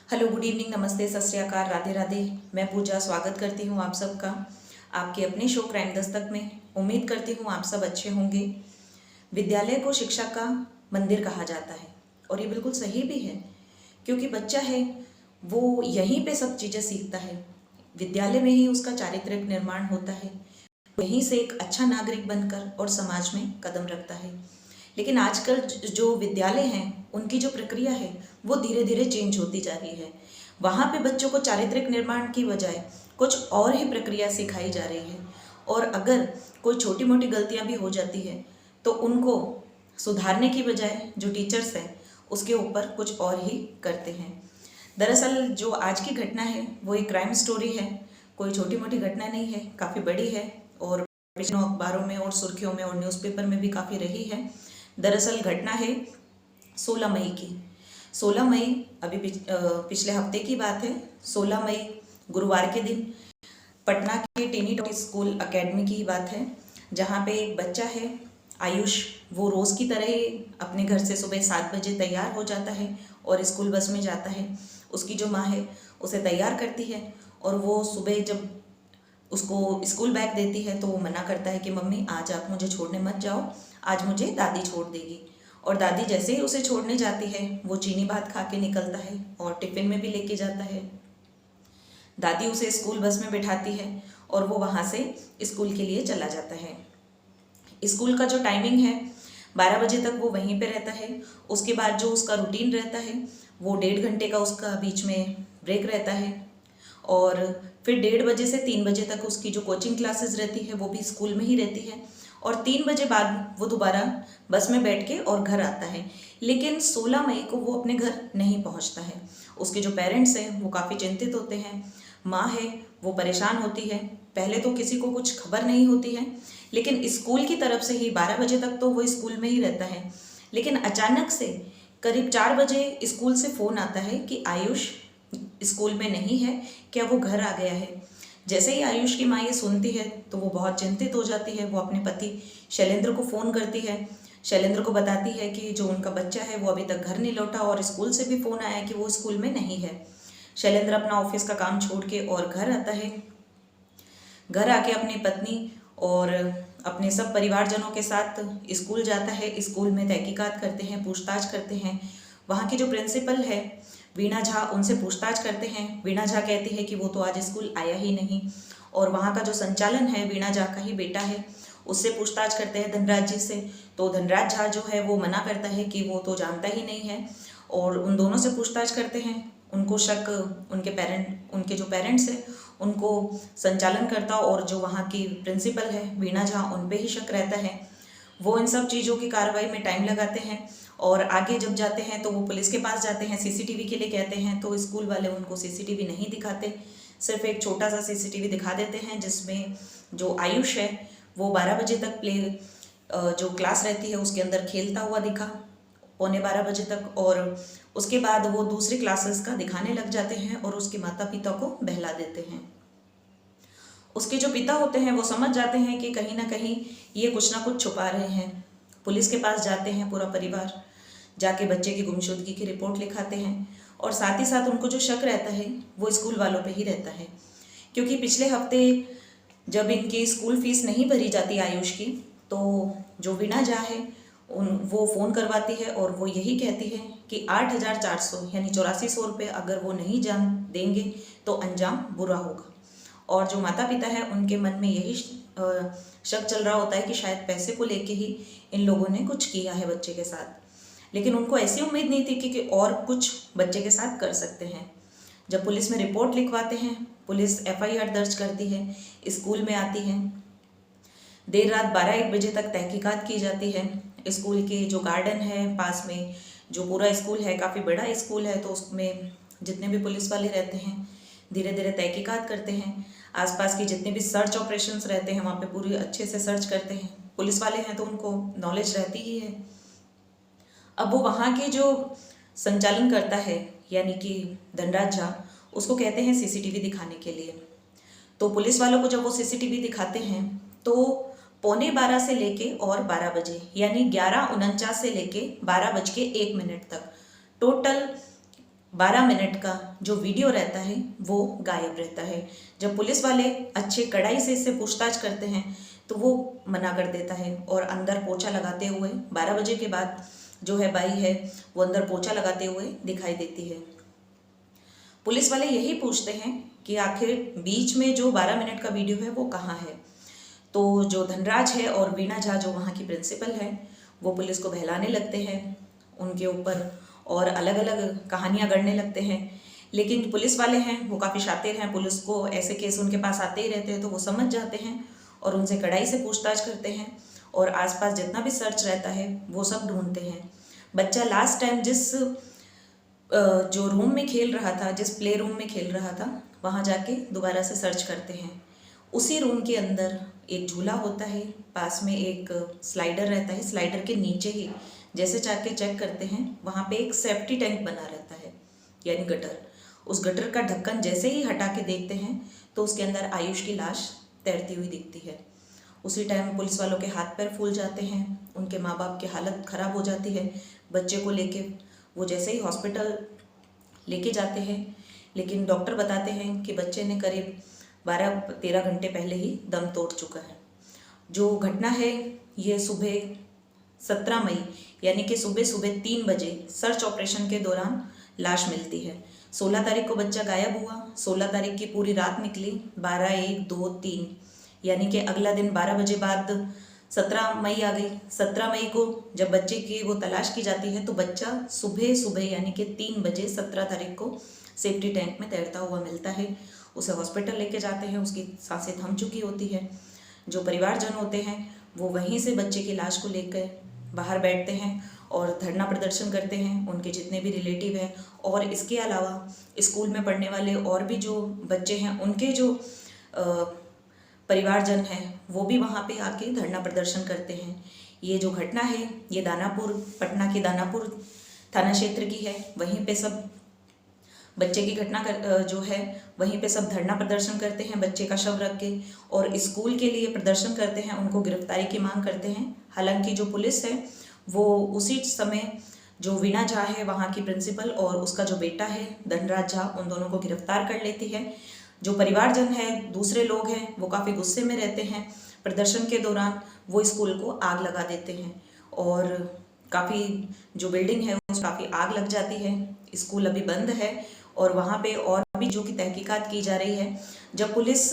Hello, good evening, नमस्ते, सत श्री अकाल, राधे राधे। मैं पूजा स्वागत करती हूँ आप सबका आपके अपने शो क्राइम दस्तक में। उम्मीद करती हूँ आप सब अच्छे होंगे। विद्यालय को शिक्षा का मंदिर कहा जाता है और ये बिल्कुल सही भी है, क्योंकि बच्चा है वो यहीं पे सब चीज़ें सीखता है। विद्यालय में ही उसका चारित्रिक निर्माण होता है, यहीं से एक अच्छा नागरिक बनकर और समाज में कदम रखता है। लेकिन आजकल जो विद्यालय हैं उनकी जो प्रक्रिया है वो धीरे धीरे चेंज होती जा रही है। वहाँ पे बच्चों को चारित्रिक निर्माण की बजाय कुछ और ही प्रक्रिया सिखाई जा रही है, और अगर कोई छोटी मोटी गलतियाँ भी हो जाती है तो उनको सुधारने की बजाय जो टीचर्स हैं उसके ऊपर कुछ और ही करते हैं। दरअसल जो आज की घटना है वो एक क्राइम स्टोरी है, कोई छोटी मोटी घटना नहीं है, काफ़ी बड़ी है और पिछले अखबारों में और सुर्खियों में और न्यूज़पेपर में भी काफ़ी रही है। दरअसल घटना है 16 मई की। 16 मई अभी पिछले हफ्ते की बात है। 16 मई गुरुवार के दिन पटना के टेनी टॉप स्कूल अकेडमी की बात है, जहाँ पे एक बच्चा है आयुष। वो रोज़ की तरह ही अपने घर से सुबह 7 बजे तैयार हो जाता है और स्कूल बस में जाता है। उसकी जो माँ है उसे तैयार करती है और वो सुबह जब उसको स्कूल बैग देती है तो वो मना करता है कि मम्मी आज आप मुझे छोड़ने मत जाओ, आज मुझे दादी छोड़ देगी। और दादी जैसे ही उसे छोड़ने जाती है वो चीनी भात खा के निकलता है और टिफ़िन में भी लेके जाता है। दादी उसे स्कूल बस में बिठाती है और वो वहाँ से स्कूल के लिए चला जाता है। स्कूल का जो टाइमिंग है 12 बजे तक वो वहीं पे रहता है। उसके बाद जो उसका रूटीन रहता है वो 1.5 घंटे का उसका बीच में ब्रेक रहता है, और फिर 1:30 से 3 बजे तक उसकी जो कोचिंग क्लासेस रहती है वो भी स्कूल में ही रहती है, और 3 बजे बाद वो दोबारा बस में बैठ के और घर आता है। लेकिन 16 मई को वो अपने घर नहीं पहुंचता है। उसके जो पेरेंट्स हैं वो काफ़ी चिंतित होते हैं। माँ है वो परेशान होती है। पहले तो किसी को कुछ खबर नहीं होती है, लेकिन स्कूल की तरफ से ही 12 बजे तक तो वो स्कूल में ही रहता है। लेकिन अचानक से करीब 4 बजे स्कूल से फ़ोन आता है कि आयुष स्कूल में नहीं है, क्या वो घर आ गया है। जैसे ही आयुष की माँ ये सुनती है तो वो बहुत चिंतित हो जाती है। वो अपने पति शैलेंद्र को फ़ोन करती है। शैलेंद्र को बताती है कि जो उनका बच्चा है वो अभी तक घर नहीं लौटा, और स्कूल से भी फ़ोन आया कि वो स्कूल में नहीं है। शैलेंद्र अपना ऑफिस का काम छोड़ के और घर आता है। घर आके अपनी पत्नी और अपने सब परिवारजनों के साथ स्कूल जाता है। स्कूल में तहकीकात करते हैं, पूछताछ करते हैं। वहाँ की जो प्रिंसिपल है वीणा झा, उनसे पूछताछ करते हैं। वीणा झा कहती है कि वो तो आज स्कूल आया ही नहीं, और वहाँ का जो संचालन है वीणा झा का ही बेटा है, उससे पूछताछ करते हैं धनराज जी से। तो धनराज झा जो है वो मना करता है कि वो तो जानता ही नहीं है, और उन दोनों से पूछताछ करते हैं। उनको शक उनके जो पेरेंट्स हैं उनको संचालनकर्ता और जो वहाँ की प्रिंसिपल है वीणा झा उन पे ही शक रहता है। वो इन सब चीज़ों की कार्रवाई में टाइम लगाते हैं, और आगे जब जाते हैं तो वो पुलिस के पास जाते हैं, सीसीटीवी के लिए कहते हैं। तो स्कूल वाले उनको सीसीटीवी नहीं दिखाते, सिर्फ एक छोटा सा सीसीटीवी दिखा देते हैं जिसमें जो आयुष है वो 12 बजे तक जो क्लास रहती है उसके अंदर खेलता हुआ दिखा, 11:15 बजे तक। और उसके बाद वो दूसरी क्लासेस का दिखाने लग जाते हैं और उसके माता पिता को बहला देते हैं। उसके जो पिता होते हैं वो समझ जाते हैं कि कहीं ना कहीं ये कुछ ना कुछ छुपा रहे हैं। पुलिस के पास जाते हैं पूरा परिवार, जाके बच्चे की गुमशुदगी की रिपोर्ट लिखाते हैं, और साथ ही साथ उनको जो शक रहता है वो स्कूल वालों पे ही रहता है। क्योंकि पिछले हफ्ते जब इनकी स्कूल फीस नहीं भरी जाती आयुष की, तो जो वीणा झा है वो फ़ोन करवाती है और वो यही कहती है कि 8,400 यानी 8400 रुपये अगर वो नहीं जान देंगे तो अंजाम बुरा होगा। और जो माता पिता है उनके मन में यही शक चल रहा होता है कि शायद पैसे को लेके ही इन लोगों ने कुछ किया है बच्चे के साथ। लेकिन उनको ऐसी उम्मीद नहीं थी कि और कुछ बच्चे के साथ कर सकते हैं। जब पुलिस में रिपोर्ट लिखवाते हैं, पुलिस एफआईआर दर्ज करती है, स्कूल में आती है, देर रात 12-1 बजे तक तहकीकात की जाती है। स्कूल के जो गार्डन है पास में, जो पूरा स्कूल है काफ़ी बड़ा स्कूल है, तो उसमें जितने भी पुलिस वाले रहते हैं धीरे धीरे तहकीकात करते हैं। आसपास की जितने भी सर्च ऑपरेशंस रहते हैं वहाँ पे पूरी अच्छे से सर्च करते हैं। पुलिस वाले हैं तो उनको नॉलेज रहती ही है। अब वो वहाँ के जो संचालन करता है यानी कि धनराज झा, उसको कहते हैं सीसीटीवी दिखाने के लिए। तो पुलिस वालों को जब वो सीसीटीवी दिखाते हैं तो 11:15 से लेके और 12 बजे यानी 11:49 से लेके 12:01 तक टोटल 12 मिनट का जो वीडियो रहता है वो गायब रहता है। जब पुलिस वाले अच्छे कड़ाई से इससे पूछताछ करते हैं तो वो मना कर देता है और अंदर पोछा लगाते हुए 12 बजे के बाद जो है बाई है वो अंदर पोछा लगाते हुए दिखाई देती है। पुलिस वाले यही पूछते हैं कि आखिर बीच में जो 12 मिनट का वीडियो है वो कहाँ है। तो जो धनराज है और वीणा झा जो वहाँ की प्रिंसिपल है वो पुलिस को बहलाने लगते हैं, उनके ऊपर और अलग अलग कहानियाँ गढ़ने लगते हैं। लेकिन पुलिस वाले हैं वो काफ़ी शातिर हैं, पुलिस को ऐसे केस उनके पास आते ही रहते हैं तो वो समझ जाते हैं और उनसे कड़ाई से पूछताछ करते हैं और आसपास जितना भी सर्च रहता है वो सब ढूंढते हैं। बच्चा लास्ट टाइम जिस जो रूम में खेल रहा था, जिस प्ले रूम में खेल रहा था, वहाँ जाके दोबारा से सर्च करते हैं। उसी रूम के अंदर एक झूला होता है, पास में एक स्लाइडर रहता है, स्लाइडर के नीचे ही जैसे जाके चेक करते हैं वहाँ पे एक सेफ्टी टैंक बना रहता है यानी गटर। उस गटर का ढक्कन जैसे ही हटा के देखते हैं तो उसके अंदर आयुष की लाश तैरती हुई दिखती है। उसी टाइम पुलिस वालों के हाथ पैर फूल जाते हैं, उनके माँ बाप की हालत ख़राब हो जाती है। बच्चे को लेके वो जैसे ही हॉस्पिटल लेके जाते हैं लेकिन डॉक्टर बताते हैं कि बच्चे ने करीब 12-13 घंटे पहले ही दम तोड़ चुका है। जो घटना है ये सुबह 17 मई यानी कि सुबह सुबह 3 बजे सर्च ऑपरेशन के दौरान लाश मिलती है। 16 तारीख को बच्चा गायब हुआ, 16 तारीख की पूरी रात निकली, 12, 1, 2, 3 यानी कि अगला दिन 12 बजे बाद 17 मई आ गई। 17 मई को जब बच्चे की वो तलाश की जाती है तो बच्चा सुबह सुबह यानी कि 3 बजे 17 तारीख को सेफ्टी टैंक में तैरता हुआ मिलता है। उसे हॉस्पिटल लेके जाते हैं, उसकी सांसें थम चुकी होती है। जो परिवारजन होते हैं वो वहीं से बच्चे की लाश को लेकर बाहर बैठते हैं और धरना प्रदर्शन करते हैं, उनके जितने भी रिलेटिव हैं और इसके अलावा स्कूल में पढ़ने वाले और भी जो बच्चे हैं उनके जो परिवारजन हैं वो भी वहाँ पे आके धरना प्रदर्शन करते हैं। ये जो घटना है ये दानापुर, पटना के दानापुर थाना क्षेत्र की है। वहीं पे सब बच्चे की घटना जो है वहीं पे सब धरना प्रदर्शन करते हैं बच्चे का शव रख के और स्कूल के लिए प्रदर्शन करते हैं, उनको गिरफ्तारी की मांग करते हैं। हालांकि जो पुलिस है वो उसी समय जो वीणा झा है वहाँ की प्रिंसिपल और उसका जो बेटा है धनराज झा, उन दोनों को गिरफ्तार कर लेती है। जो परिवारजन है, दूसरे लोग हैं, वो काफ़ी गुस्से में रहते हैं। प्रदर्शन के दौरान वो स्कूल को आग लगा देते हैं और काफ़ी जो बिल्डिंग है उस काफ़ी आग लग जाती है। स्कूल अभी बंद है और वहाँ पे और भी जो कि तहकीकात की जा रही है। जब पुलिस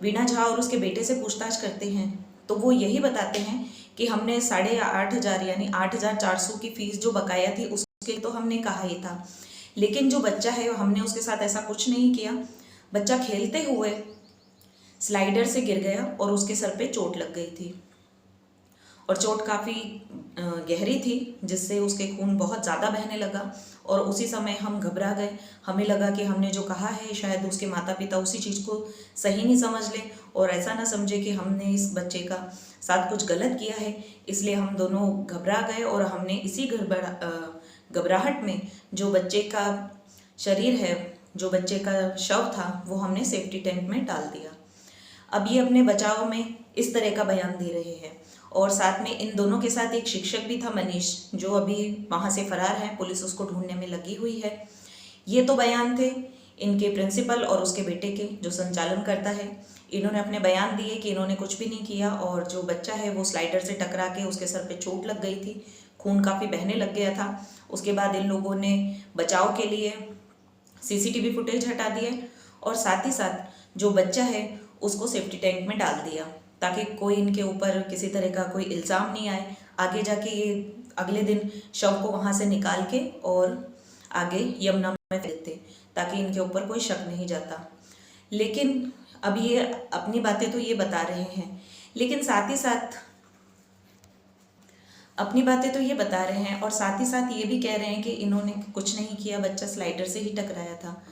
वीणा झा और उसके बेटे से पूछताछ करते हैं तो वो यही बताते हैं कि हमने 8,500 यानी 8,400 की फीस जो बकाया थी उसके तो हमने कहा ही था, लेकिन जो बच्चा है हमने उसके साथ ऐसा कुछ नहीं किया। बच्चा खेलते हुए स्लाइडर से गिर गया और उसके सर पे चोट लग गई थी और चोट काफ़ी गहरी थी जिससे उसके खून बहुत ज़्यादा बहने लगा और उसी समय हम घबरा गए। हमें लगा कि हमने जो कहा है शायद उसके माता पिता उसी चीज़ को सही नहीं समझ लें और ऐसा ना समझे कि हमने इस बच्चे का साथ कुछ गलत किया है, इसलिए हम दोनों घबरा गए और हमने इसी घबराहट में जो बच्चे का शरीर है, जो बच्चे का शव था वो हमने सेफ्टी टैंक में डाल दिया। अब ये अपने बचाव में इस तरह का बयान दे रहे हैं और साथ में इन दोनों के साथ एक शिक्षक भी था मनीष, जो अभी वहाँ से फरार है, पुलिस उसको ढूंढने में लगी हुई है। ये तो बयान थे इनके प्रिंसिपल और उसके बेटे के जो संचालन करता है। इन्होंने अपने बयान दिए कि इन्होंने कुछ भी नहीं किया और जो बच्चा है वो स्लाइडर से टकरा के उसके सर पे चोट लग गई थी, खून काफ़ी बहने लग गया था। उसके बाद इन लोगों ने बचाव के लिए सीसीटीवी फुटेज हटा दिए और साथ ही साथ जो बच्चा है उसको सेफ्टी टैंक में डाल दिया ताकि कोई इनके ऊपर किसी तरह का कोई इल्ज़ाम नहीं आए। आगे जाके ये अगले दिन शव को वहाँ से निकाल के और आगे यमुना में फेंकते ताकि इनके ऊपर कोई शक नहीं जाता। लेकिन अब ये अपनी बातें तो ये बता रहे हैं, लेकिन साथ ही साथ अपनी बातें तो ये बता रहे हैं और साथ ही साथ ये भी कह रहे हैं कि इन्होंने कुछ नहीं किया, बच्चा स्लाइडर से ही टकराया था।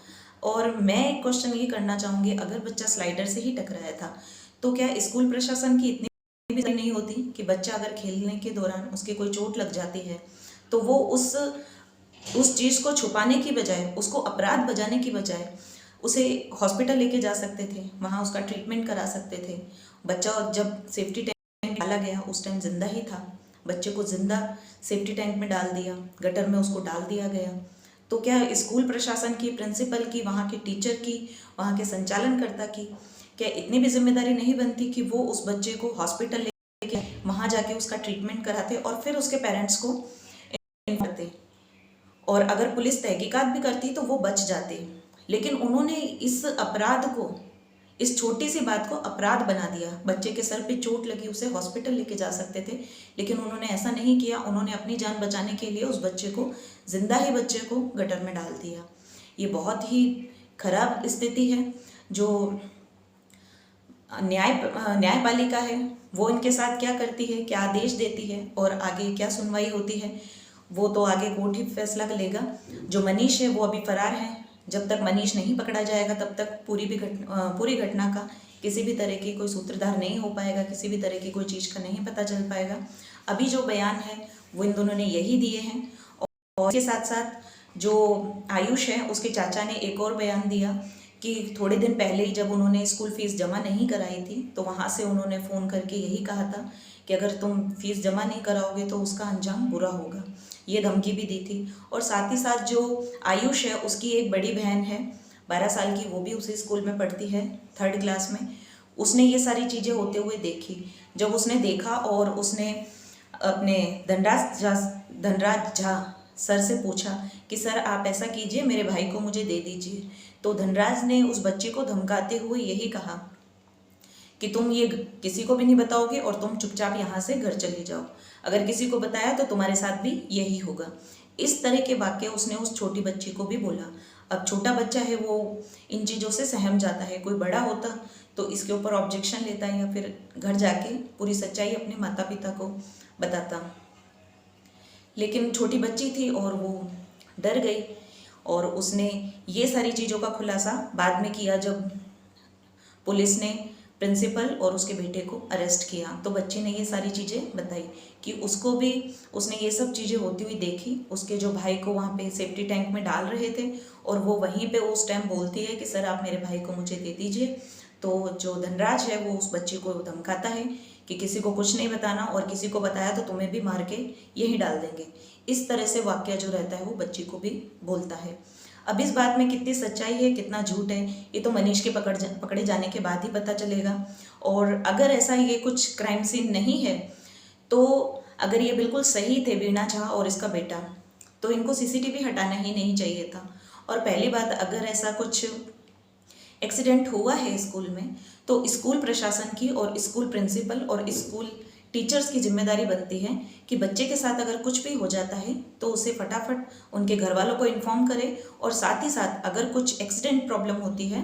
और मैं एक क्वेश्चन ये करना चाहूँगी, अगर बच्चा स्लाइडर से ही टकराया था तो क्या स्कूल प्रशासन की इतनी भी नहीं होती कि बच्चा अगर खेलने के दौरान उसके कोई चोट लग जाती है तो वो उस चीज़ को छुपाने की बजाय, उसको अपराध बजाने की बजाय उसे हॉस्पिटल लेके जा सकते थे, वहाँ उसका ट्रीटमेंट करा सकते थे। बच्चा जब सेफ्टी टैंक में डाला गया उस टाइम जिंदा ही था, बच्चे को जिंदा सेफ्टी टैंक में डाल दिया, गटर में उसको डाल दिया गया। तो क्या स्कूल प्रशासन की, प्रिंसिपल की, वहाँ के टीचर की, वहाँ के संचालनकर्ता की क्या इतनी भी जिम्मेदारी नहीं बनती कि वो उस बच्चे को हॉस्पिटल लेके वहाँ जाके उसका ट्रीटमेंट कराते और फिर उसके पेरेंट्स को इन्फॉर्म करते, और अगर पुलिस तहकीकात भी करती तो वो बच जाते। लेकिन उन्होंने इस अपराध को, इस छोटी सी बात को अपराध बना दिया। बच्चे के सर पे चोट लगी, उसे हॉस्पिटल लेके जा सकते थे, लेकिन उन्होंने ऐसा नहीं किया। उन्होंने अपनी जान बचाने के लिए उस बच्चे को, जिंदा ही बच्चे को, गटर में डाल दिया। ये बहुत ही खराब स्थिति है। जो न्यायपालिका है वो इनके साथ क्या करती है, क्या आदेश देती है और आगे क्या सुनवाई होती है, वो तो आगे कोर्ट ही फैसला लेगा। जो मनीष है वो अभी फरार है। जब तक मनीष नहीं पकड़ा जाएगा तब तक पूरी घटना का किसी भी तरह की कोई सूत्रधार नहीं हो पाएगा, किसी भी तरह की कोई चीज़ का नहीं पता चल पाएगा। अभी जो बयान है वो इन दोनों ने यही दिए हैं। और इसके साथ साथ जो आयुष है उसके चाचा ने एक और बयान दिया कि थोड़े दिन पहले ही जब उन्होंने स्कूल फीस जमा नहीं कराई थी तो वहाँ से उन्होंने फ़ोन करके यही कहा था कि अगर तुम फीस जमा नहीं कराओगे तो उसका अंजाम बुरा होगा, ये धमकी भी दी थी। और साथ ही साथ जो आयुष है उसकी एक बड़ी बहन है 12 साल की, वो भी उसी स्कूल में पढ़ती है 3rd क्लास में। उसने ये सारी चीज़ें होते हुए देखी। जब उसने देखा और उसने अपने धनराज झा सर से पूछा कि सर आप ऐसा कीजिए, मेरे भाई को मुझे दे दीजिए, तो धनराज ने उस बच्चे को धमकाते हुए यही कहा कि तुम ये किसी को भी नहीं बताओगे और तुम चुपचाप यहाँ से घर चले जाओ, अगर किसी को बताया तो तुम्हारे साथ भी यही होगा। इस तरह के वाक्य उसने उस छोटी बच्ची को भी बोला। अब छोटा बच्चा है, वो इन चीज़ों से सहम जाता है। कोई बड़ा होता तो इसके ऊपर ऑब्जेक्शन लेता है या फिर घर जाके पूरी सच्चाई अपने माता पिता को बताता, लेकिन छोटी बच्ची थी और वो डर गई और उसने ये सारी चीज़ों का खुलासा बाद में किया जब पुलिस ने प्रिंसिपल और उसके बेटे को अरेस्ट किया। तो बच्चे ने ये सारी चीज़ें बताई कि उसको भी, उसने ये सब चीज़ें होती हुई देखी। उसके जो भाई को वहाँ पे सेफ्टी टैंक में डाल रहे थे और वो वहीं पे उस टाइम बोलती है कि सर आप मेरे भाई को मुझे दे दीजिए। तो जो धनराज है वो उस बच्चे को धमकाता है कि किसी को कुछ नहीं बताना और किसी को बताया तो तुम्हें भी मार के यहीं डाल देंगे। इस तरह से वाक्य जो रहता है वो बच्ची को भी बोलता है। अब इस बात में कितनी सच्चाई है, कितना झूठ है, ये तो मनीष के पकड़े जाने के बाद ही पता चलेगा। और अगर ऐसा ये कुछ क्राइम सीन नहीं है तो अगर ये बिल्कुल सही थे वीणा झा और इसका बेटा, तो इनको सीसीटीवी हटाना ही नहीं चाहिए था। और पहली बात, अगर ऐसा कुछ एक्सीडेंट हुआ है स्कूल में तो स्कूल प्रशासन की और स्कूल प्रिंसिपल और स्कूल टीचर्स की जिम्मेदारी बनती है कि बच्चे के साथ अगर कुछ भी हो जाता है तो उसे फटाफट उनके घर वालों को इन्फॉर्म करे और साथ ही साथ अगर कुछ एक्सीडेंट प्रॉब्लम होती है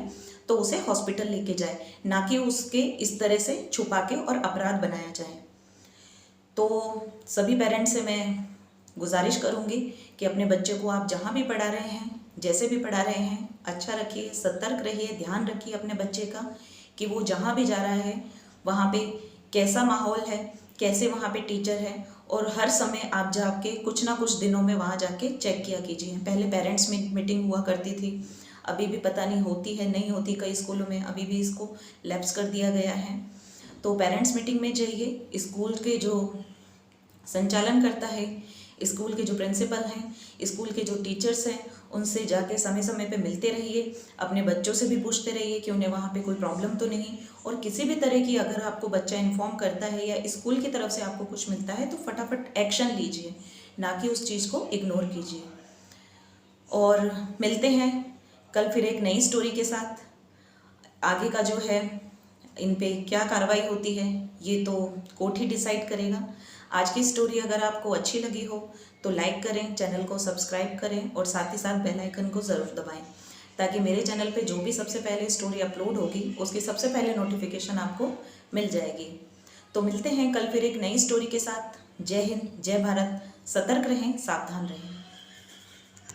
तो उसे हॉस्पिटल लेके जाए, ना कि उसके इस तरह से छुपा के और अपराध बनाया जाए। तो सभी पेरेंट्स से मैं गुजारिश करूँगी कि अपने बच्चे को आप जहाँ भी पढ़ा रहे हैं, जैसे भी पढ़ा रहे हैं, अच्छा रखिए, सतर्क रहिए, ध्यान रखिए अपने बच्चे का कि वो जहाँ भी जा रहा है वहाँ पे कैसा माहौल है, कैसे वहाँ पे टीचर है। और हर समय आप जाके कुछ ना कुछ दिनों में वहाँ जाके चेक किया कीजिए। पहले पेरेंट्स मीटिंग हुआ करती थी, अभी भी पता नहीं होती है नहीं होती, कई स्कूलों में अभी भी इसको लैप्स कर दिया गया है। तो पेरेंट्स मीटिंग में जाइए, स्कूल के जो संचालन करता है, स्कूल के जो प्रिंसिपल हैं, स्कूल के जो टीचर्स हैं, उनसे जाके समय समय पे मिलते रहिए। अपने बच्चों से भी पूछते रहिए कि उन्हें वहाँ पे कोई प्रॉब्लम तो नहीं। और किसी भी तरह की अगर आपको बच्चा इन्फॉर्म करता है या स्कूल की तरफ से आपको कुछ मिलता है तो फटाफट एक्शन लीजिए, ना कि उस चीज़ को इग्नोर कीजिए। और मिलते हैं कल फिर एक नई स्टोरी के साथ। आगे का जो है इन पे क्या कार्रवाई होती है ये तो कोर्ट ही डिसाइड करेगा। आज की स्टोरी अगर आपको अच्छी लगी हो तो लाइक करें, चैनल को सब्सक्राइब करें और साथ ही साथ बेल आइकन को ज़रूर दबाएं, ताकि मेरे चैनल पे जो भी सबसे पहले स्टोरी अपलोड होगी उसकी सबसे पहले नोटिफिकेशन आपको मिल जाएगी। तो मिलते हैं कल फिर एक नई स्टोरी के साथ। जय हिंद, जय भारत। सतर्क रहें, सावधान रहें।